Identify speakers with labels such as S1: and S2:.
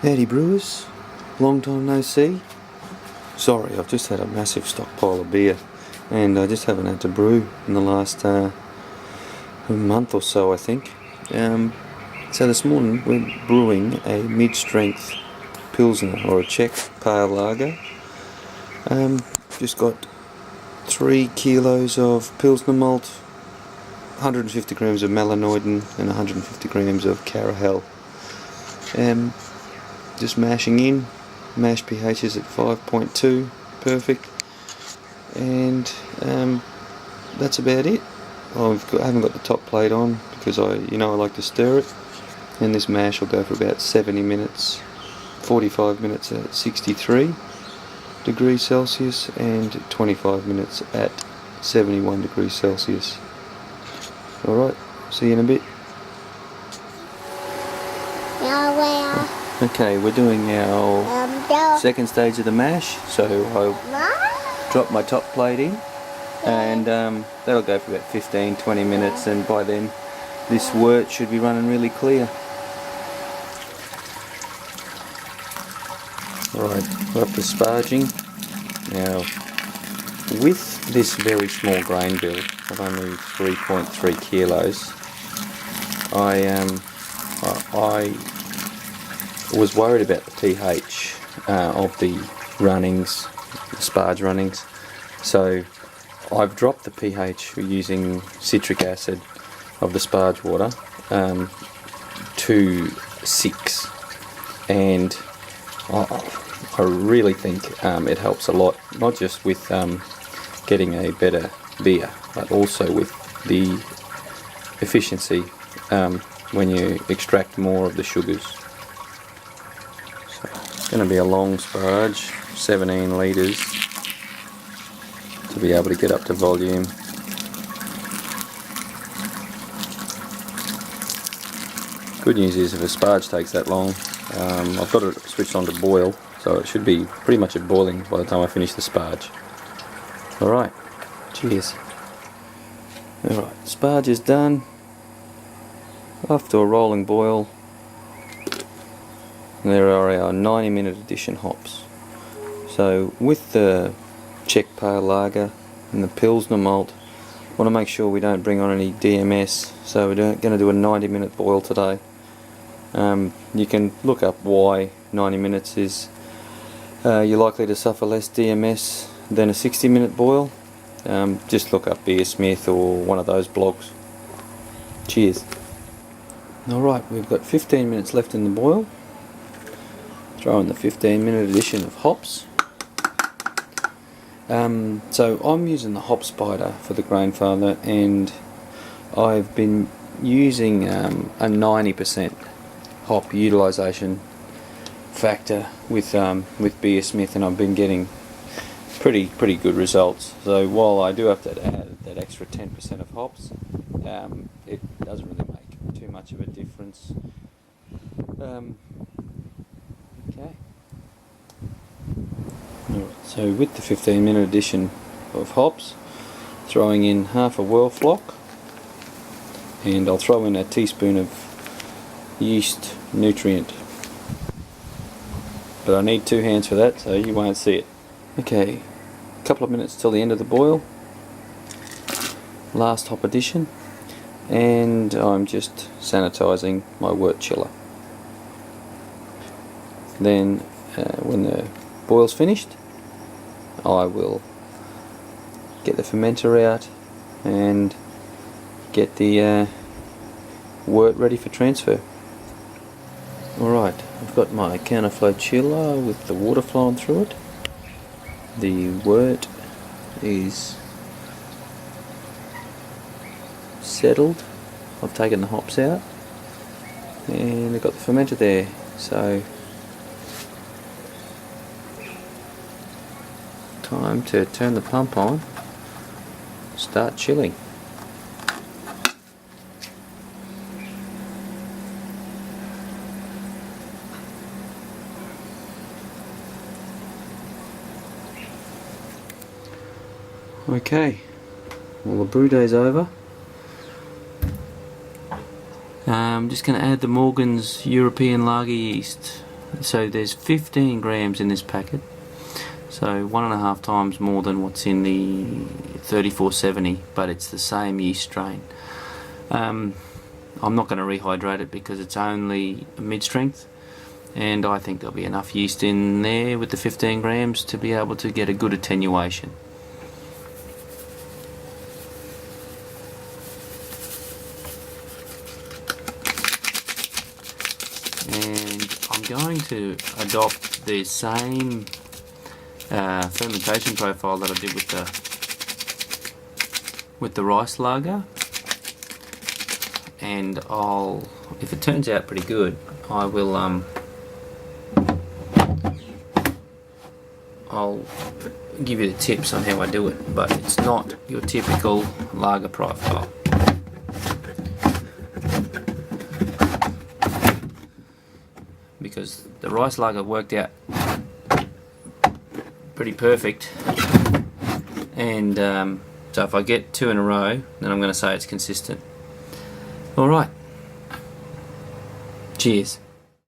S1: Howdy brewers, long time no see. Sorry, I've just had a massive stockpile of beer and I just haven't had to brew in the last month or so, I think. So this morning we're brewing a mid-strength Pilsner, or a Czech Pale Lager. Just got 3 kilos of Pilsner malt, 150 grams of malinoidin and 150 grams of Carahel. Just mashing in. Mash pH is at 5.2, perfect, and that's about it. I haven't got the top plate on because I like to stir it, and this mash will go for about 70 minutes, 45 minutes at 63 degrees Celsius and 25 minutes at 71 degrees Celsius. Alright, see you in a bit. Okay, we're doing our second stage of the mash, so I'll drop my top plate in, and that'll go for about 15-20 minutes, and by then this wort should be running really clear. Right, we're up to sparging. Now, with this very small grain bill of only 3.3 kilos, I was worried about the pH of the runnings, the sparge runnings, so I've dropped the pH using citric acid of the sparge water to 6, and I really think it helps a lot, not just with getting a better beer, but also with the efficiency when you extract more of the sugars. So it's going to be a long sparge, 17 litres, to be able to get up to volume. Good news is, if a sparge takes that long, I've got it switched on to boil, so it should be pretty much at boiling by the time I finish the sparge. Alright, cheers. Alright, sparge is done. Off to a rolling boil. There are our 90-minute addition hops. So with the Czech Pale Lager and the Pilsner malt, I want to make sure we don't bring on any DMS, so we're going to do a 90-minute boil today. You can look up why 90 minutes is you're likely to suffer less DMS than a 60-minute boil. Just look up Beer Smith or one of those blogs. Cheers. Alright, we've got 15 minutes left in the boil. Throw in the 15-minute addition of hops. So I'm using the hop spider for the grain father, and I've been using a 90% hop utilisation factor with Beer Smith, and I've been getting pretty good results. So while I do have to add that extra 10% of hops, it doesn't really make too much of a difference. Okay. Alright, so with the 15-minute addition of hops, throwing in half a whirl flock, and I'll throw in a teaspoon of yeast nutrient, but I need 2 hands for that, so you won't see it. Okay, a couple of minutes till the end of the boil, last hop addition, and I'm just sanitizing my wort chiller. Then when the boil's finished, I will get the fermenter out and get the wort ready for transfer. Alright, I've got my counterflow chiller with the water flowing through it. The wort is settled. I've taken the hops out, and I've got the fermenter there, so time to turn the pump on, start chilling. Okay, well, the brew day's over. I'm just going to add the Morgan's European Lager yeast So there's 15 grams in this packet, so 1.5 times more than what's in the 3470, but it's the same yeast strain. I'm not going to rehydrate it because it's only mid-strength, and I think there'll be enough yeast in there with the 15 grams to be able to get a good attenuation. And I'm going to adopt the same fermentation profile that I did with the rice lager, and if it turns out pretty good, I will I'll give you the tips on how I do it, but it's not your typical lager profile. Because the rice lager worked out pretty perfect, and so if I get 2 in a row, then I'm going to say it's consistent. Alright, cheers.